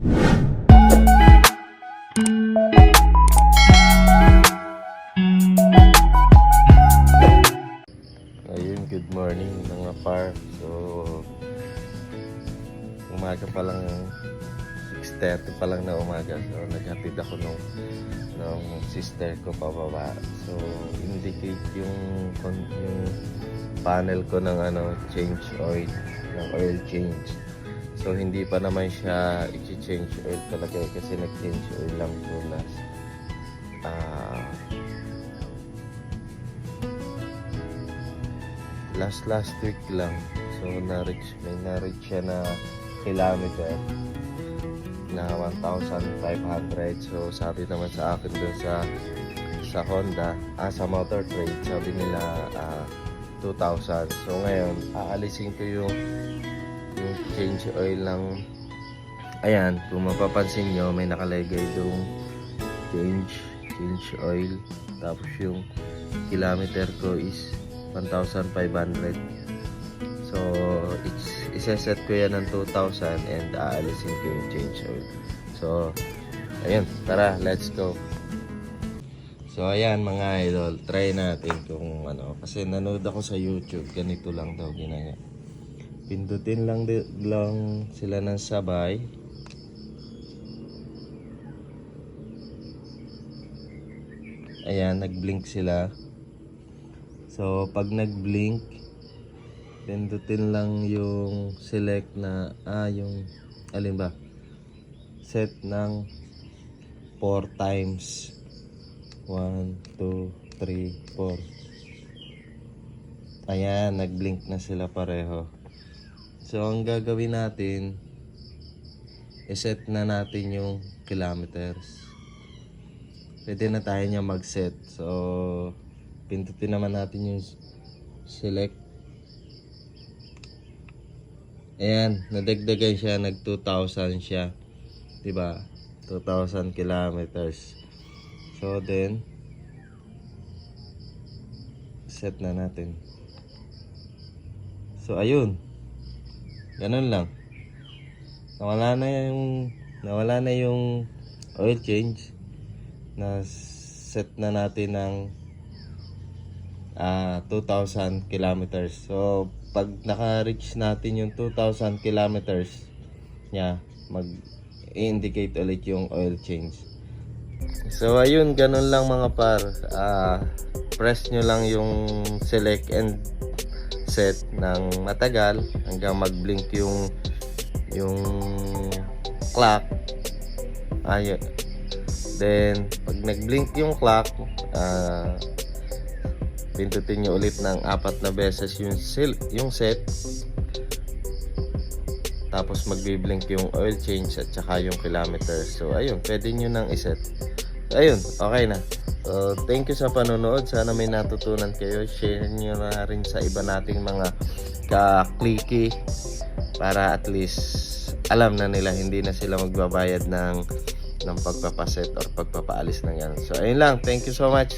Ayun, good morning mga par. So, umaga pa lang, 6:30 pa lang na umaga. So, naghatid ako nung sister ko pababa. So, indicate yung panel ko ng change oil, ng oil change. So, hindi pa naman siya i-change oil talaga kasi nag-change oil lang po last week lang. So may na-reach siya na kilometer na 1,500. So sabi naman sa akin doon sa Honda, sa Motor Trade, sabi nila 2,000. So ngayon aalisin ko yung change oil ng, ayan, kung mapapansin nyo may nakalagay doon change oil, tapos yung kilometer ko is 1,500. So isa-set ko yan ng 2,000 and aalisin ko yung change oil. So ayun, tara, let's go. So ayan mga idol, try natin kung kasi nanood ako sa YouTube, ganito lang daw ginaya. Pindutin lang sila ng sabay. Ayan, nag-blink sila. So, pag nag-blink, pindutin lang yung select na, yung, alin ba? Set ng 4 times. 1, 2, 3, 4. Ayan, nag-blink na sila pareho. So, ang gagawin natin, iset na natin yung kilometers. Pwede na tayo niya mag-set. So, pindutin naman natin yung select. Ayan, nadagdagan siya, nag 2,000 siya. Diba? 2,000 kilometers. So then, set na natin. So ayun. Ganun lang. Nawala na yung oil change. Na set na natin ng 2,000 kilometers. So, pag naka-reach natin yung 2,000 kilometers niya, mag-indicate ulit yung oil change. So, ayun, ganun lang mga par. Press nyo lang yung select and set ng matagal hanggang mag-blink yung clock. Ayun. Then, pag nag-blink yung clock, pindutin nyo ulit ng 4 na beses yung set, tapos magbi-blink yung oil change at saka yung kilometer. So ayun, pwede nyo nang iset. Ayun, okay na. So thank you sa panonood, sana may natutunan kayo. Share nyo na rin sa iba nating mga ka-clicky para at least alam na nila, hindi na sila magbabayad ng pagpapaset or pagpapaalis ng yan. So ayun lang, thank you so much.